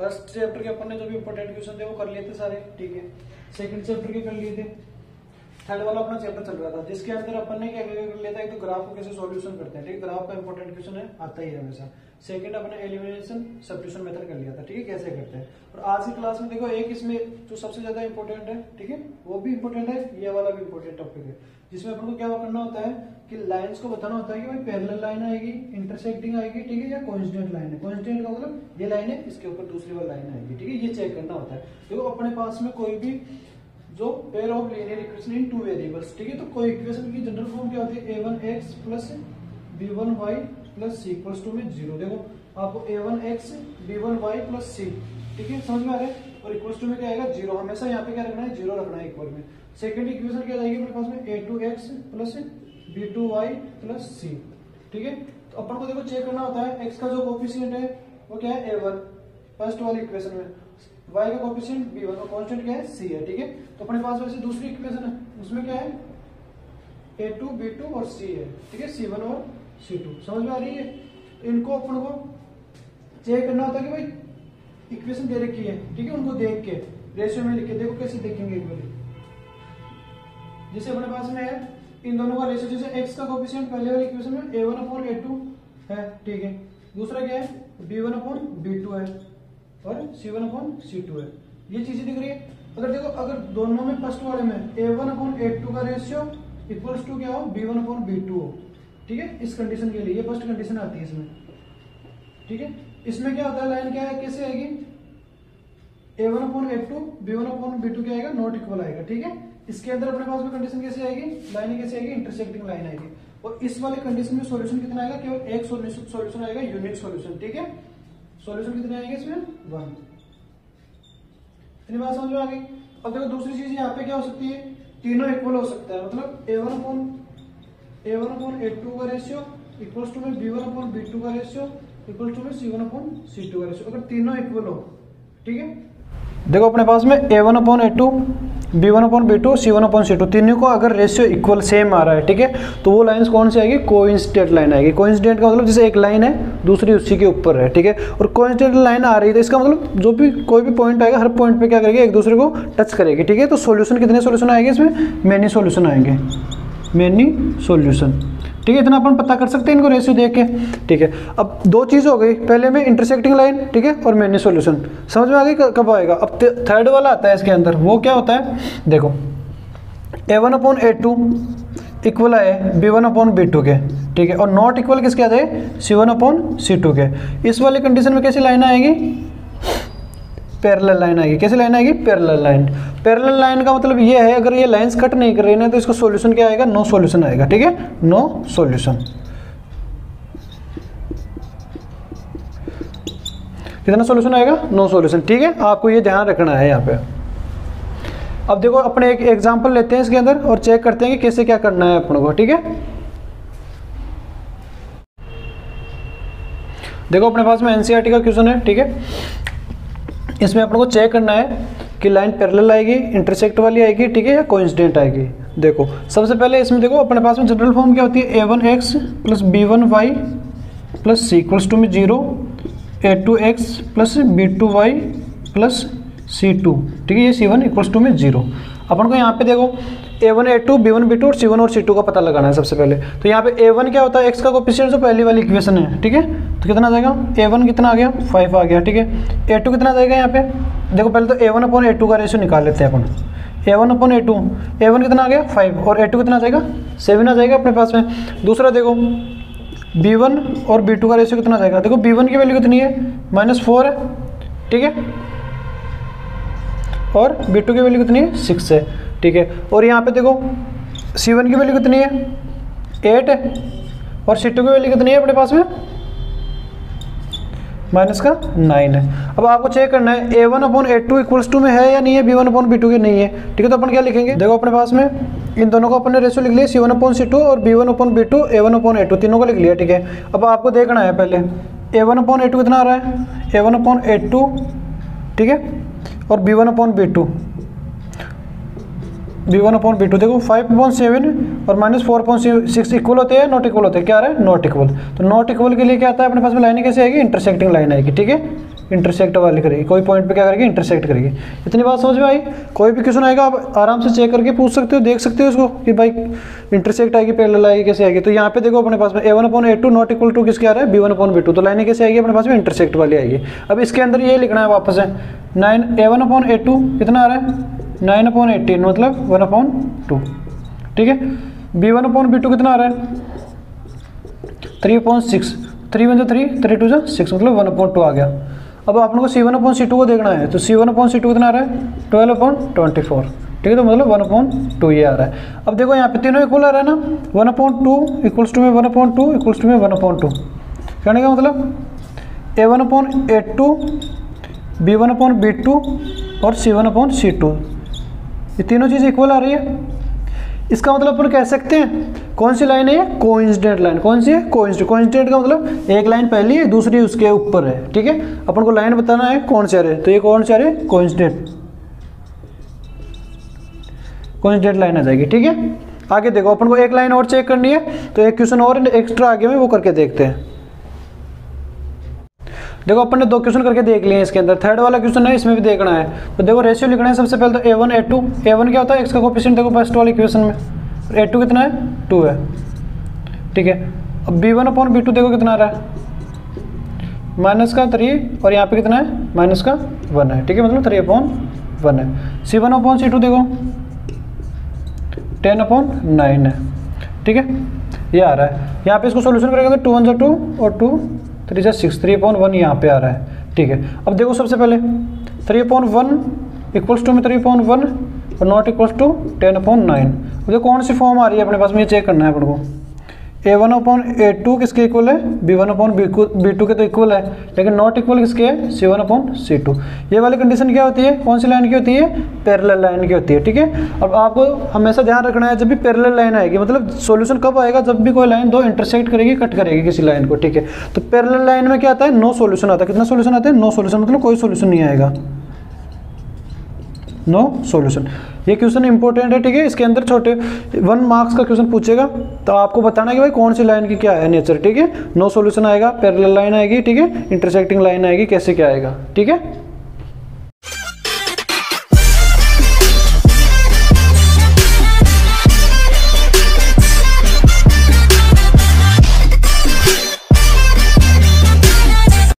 First chapter के अपन ने जो भी इंपॉर्टेंट क्वेश्चन थे वो कर लिए थे सारे, ठीक है। सेकंड चैप्टर के कर लिए थे। थर्ड वाला अपना चैप्टर चल रहा था जिसके अंदर अपन ने क्या कर लिया था, एक तो ग्राफ को कैसे सॉल्यूशन करते हैं, ठीक है। ग्राफ का इंपॉर्टेंट क्वेश्चन है, आता ही है हमेशा। सेकंड अपने एलिमिनेशन सब्स्टिट्यूशन मेथड कर लिया था, ठीक है, कैसे करते हैं। और आज की क्लास में देखो एक इसमें जो सबसे ज्यादा इंपॉर्टेंट है, ठीक है, वो भी इंपॉर्टेंट है, ये वाला भी इंपॉर्टेंट टॉपिक है, जिसमें अपन को क्या करना होता है कि लाइंस को बताना होता है कि भाई पैरेलल लाइन आएगी, इंटरसेक्टिंग आएगी, ठीक है, या कोइंसिडेंट लाइन है। कोइंसिडेंट का मतलब ये लाइन है, इसके ऊपर दूसरी वाली लाइन आएगी, ठीक है, ये चेक करना होता है। देखो अपने पास में कोई भी जो pair of linear equation in two variables, ठीक है, तो कोई इक्वेशन की जनरल फॉर्म क्या होती है, a1x plus b1y plus c equals to में 0। देखो आपको a1x b1y प्लस c, ठीक है, समझ में आ रहा है, और इक्वल्स टू में क्या आएगा 0। हमेशा यहाँ पे क्या रखना है, 0 रखना है इक्वल में। सेकंड इक्वेशन क्या आएगी अपने पास में a2x plus b2y plus c, ठीक है। तो अपन को देखो चेक करना होता है x का जो कोफिशिएंट है वो क्या है a1 फर्स्ट वाली इक्वेशन में, y का कोफिशिएंट b1 और कांस्टेंट क्या है c है, ठीक है। तो अपने पास वैसे दूसरी इक्वेशन है उसमें क्या है a2 b2 और c है, ठीक है, c1 और c2, समझ में आ रही है। इनको अपन को चेक करना होता है कि भाई इक्वेशन दे रखी है, ठीक है, उनको देख के रेशियो में लिख के देखो कैसे देखेंगे एक बार। जैसे अपने पास में है इन दोनों का रेशियो, जैसे x का कोफिशिएंट पहले वाली इक्वेशन में a1/a2 है, ठीक है, दूसरा क्या है b1/b2 है और c1/c2 है, ये चीजें दिख रही है। अगर देखो अगर दोनों में फर्स्ट वाले में a1/a2 का रेशियो इक्वल्स टू क्या हो b1/b2 हो, ठीक है, इस कंडीशन के लिए ये फर्स्ट कंडीशन आती है इसमें, ठीक है। इसमें क्या होता है, लाइन क्या है, कैसे आएगी, a1/a2 b1/b2 क्या आएगा, नॉट इक्वल आएगा, ठीक है। इसके अंदर अपने पास में कंडीशन कैसे आएगी, लाइन कैसे आएगी, इंटरसेक्टिंग लाइन आएगी। और इस वाले कंडीशन में सॉल्यूशन कितना आएगा, केवल एक सॉल्यूशन आएगा, यूनिक सॉल्यूशन, ठीक है। सॉल्यूशन कितने आएंगे इसमें 1। इतनी बात समझ में आ गई। अब देखो दूसरी चीज यहाँ पे क्या हो सकती है, तीनों इक्वल हो सकता है, मतलब a1/a2 का रेशियो इक्वल्स टू में b1/b2 का रेशियो इक्वल्स टू में c1/c2 का रेशियो, अगर तीनों इक्वल हो, ठीक है। देखो अपने पास में a1/a2 b1/b2 c1/c2 तीनों को अगर रेशियो इक्वल सेम आ रहा है, ठीक है, तो वो लाइंस कौन सी आएगी, कोइंसिडेंट लाइन आएगी। कोइंसिडेंट का मतलब जैसे एक लाइन है दूसरी उसी के ऊपर है, ठीक है, और कोइंसिडेंट लाइन आ रही है तो इसका मतलब जो भी कोई भी पॉइंट आएगा हर पॉइंट पे क्या करेगी, एक दूसरे को टच करेगी, ठीक है। तो सॉल्यूशन कितने सॉल्यूशन आएंगे इसमें, मेनी सॉल्यूशन आएंगे, मेनी सॉल्यूशन, ठीक है। इतना अपन पता कर सकते हैं इनको रेशियो देख के, ठीक है। अब दो चीज हो गई, पहले में इंटरसेक्टिंग लाइन, ठीक है, और मेनी सॉल्यूशन, समझ में आ गई कब आएगा। अब थर्ड वाला आता है इसके अंदर, वो क्या होता है, देखो a1/a2 इक्वल है b1/b2 के, ठीक है, और नॉट इक्वल किसके आ जाए, c1/c2 के। इस वाले कंडीशन में कैसी लाइन आएगी, पैरेलल लाइन आएगी। कैसी लाइन आएगी, पैरेलल लाइन। पैरेलल लाइन का मतलब ये है अगर ये लाइंस कट नहीं कर रही ना तो इसका सॉल्यूशन क्या आएगा, नो सॉल्यूशन आएगा, ठीक है, नो सॉल्यूशन। कितना सॉल्यूशन आएगा, नो सॉल्यूशन, ठीक है, आपको ये ध्यान रखना है यहाँ पे। अब देखो अपने एक एग्जांपल लेते हैं इसके अंदर और चेक करते हैं कि कैसे क्या करना है अपन को, ठीक है। देखो अपने पास में एनसीईआरटी का क्वेश्चन है, ठीक है। इसमें अपन को चेक करना है कि लाइन पैरेलल आएगी, इंटरसेक्ट वाली आएगी, ठीक है, या कोइंसिडेंट आएगी। देखो सबसे पहले इसमें देखो अपने पास में जनरल फॉर्म क्या होती है, a1x plus b1y plus c equals to में 0, a2x plus b2y plus c2, ठीक है, ये c1 इक्वल्स टू में 0। अपन को यहाँ पे देखो a1 a2 b1 b2 और c1 और c2 का पता लगाना है सबसे पहले। तो यहाँ पे a1 क्या होता है, x का कोफिशिएंट जो पहली वाली इक्वेशन है, ठीक है, तो कितना आ जाएगा, a1 कितना आ गया 5 आ गया, ठीक है। a2 कितना आ जाएगा, यहाँ पे देखो पहले तो a1/a2 का रेशियो निकाल लेते हैं अपन। a1/a2 a1 कितना आ गया 5 और a2 कितना आ जाएगा 7 आ जाएगा अपने पास में। दूसरा देखो b1 और b2 का रेशियो कितना आ जाएगा, देखो b1 की वैल्यू कितनी है -4 है, ठीक है, और b2 की वैल्यू कितनी है 6 है, ठीक है। और यहाँ पे देखो c1 की वैल्यू कितनी है 8 है और c2 की वैल्यू कितनी है अपने पास में -9 है। अब आपको चेक करना है a1/a2 इक्वल्स टू में है या नहीं है, b1/b2 के नहीं है, ठीक है। तो अपन क्या लिखेंगे, देखो अपने पास में इन दोनों को अपन ने रेशियो लिख लिया c1/c2 और b1/b2 a1/a2 तीनों को लिख लिया, ठीक है। अब आपको देखना है पहले a1/a2 कितना आ रहा है, a1/a2, ठीक है, और b1/b2 देखो 5/7 और -4/6 इक्वल होते हैं, नॉट इक्वल होते हैं, क्या आ रहा है नॉट इक्वल। तो नॉट इक्वल के लिए क्या आता है अपने पास में, लाइन कैसे आएगी, इंटरसेक्टिंग लाइन आएगी, ठीक है, इंटरसेक्ट वाली करेगी, कोई पॉइंट पे क्या करेगी, इंटरसेक्ट करेगी। इतनी बात समझ में आई। कोई भी क्वेश्चन आएगा आप आराम से चेक करके पूछ सकते हो, देख सकते हो इसको कि भाई इंटरसेक्ट आएगी, पैरेलल आएगी, कैसे आएगी। तो यहाँ पे देखो अपने पास में a1/a2 नॉट इक्वल टू किसके आ रहा है, b1/b2, तो लाइनें कैसे आएगी अपने पास में, इंटरसेक्ट वाली आएगी। अब इसके अंदर ये लिखना है वापस है 9a1/a2 कितना आ रहा है 9/18 मतलब 1/2, ठीक है। b1/b2 कितना आ रहा है 3/6, 3 × 3 3 2 6 मतलब 1/2 आ गया। अब अपन को c1/c2 को देखना है, तो c1/c2 कितना आ रहा है 12/24, ठीक है, तो मतलब 1/2 ये आ रहा है। अब देखो यहाँ पे तीनों इक्वल आ रहा है ना, 1/2 इक्वल्स टू में 1/2 इक्वल्स टू में 1/2, कहने का मतलब a1/a2 b1/b2 और c1/c2 ये तीनों चीज़ इक्वल आ रही है। इसका मतलब अपन कह सकते हैं कौन सी लाइन है ये, कोइंसिडेंट लाइन। कौन सी है, कोइंसिडेंट। कोइंसिडेंट का मतलब एक लाइन पहली है, दूसरी उसके ऊपर है, ठीक है। अपन को लाइन बताना है कौन से आ रहे हैं, तो ये कौन से आ रहे हैं, कोइंसिडेंट, कोइंसिडेंट लाइन आ जाएगी, ठीक है। आगे देखो अपन को एक लाइन और चेक करनी है, तो एक क्वेश्चन और एक्स्ट्रा आगे में वो करके देखते हैं। देखो अपन ने 2 क्वेश्चन करके देख लिए हैं इसके अंदर, थर्ड वाला क्वेश्चन है इसमें भी देखना है। तो देखो रेशियो लिखना है सबसे पहले तो a1 a2, a1 क्या होता है, x का कोएफिशिएंट देखो फर्स्ट वाले इक्वेशन में, a2 कितना है 2 है, ठीक है। अब b1/b2 देखो कितना आ रहा है -3 और यहाँ पे कितना है -1 है, ठीक है, मतलब 3/1 है। c1/c2 देखो 10/9 है, ठीक है, ये आ रहा है। यहाँ पे इसको सोल्यूशन करेंगे तो 2 × 2 और 2 3 × 6 3/1 यहाँ पे आ रहा है, ठीक है। अब देखो सबसे पहले 3/1 इक्वल्स टू में 3/1 और नॉट इक्वल्स टू 10/9। देखो कौन सी फॉर्म आ रही है अपने पास में, ये चेक करना है अपन को। a1/a2 किसके इक्वल है, b1/b2 के तो इक्वल है, लेकिन नॉट इक्वल किसके है, c1/c2। ये वाली कंडीशन क्या होती है, कौन सी लाइन की होती है, पैरेलल लाइन की होती है, ठीक है। अब आपको हमेशा ध्यान रखना है जब भी पैरेलल लाइन आएगी, मतलब सॉल्यूशन कब आएगा, जब भी कोई लाइन दो इंटरसेक्ट करेगी, कट करेगी किसी लाइन को, ठीक है। तो पैरेलल लाइन में क्या आता है, नो सॉल्यूशन आता है। कितना सॉल्यूशन आता है, नो सॉल्यूशन, मतलब कोई सॉल्यूशन नहीं आएगा, नो सॉल्यूशन। ये क्वेश्चन इंपॉर्टेंट है, ठीक है। इसके अंदर छोटे 1 मार्क्स का क्वेश्चन पूछेगा, तो आपको बताना है कि भाई कौन सी लाइन की क्या है नेचर, ठीक है। नो सॉल्यूशन आएगा, पैरेलल लाइन आएगी, ठीक है, इंटरसेक्टिंग लाइन आएगी, कैसे क्या आएगा, ठीक है।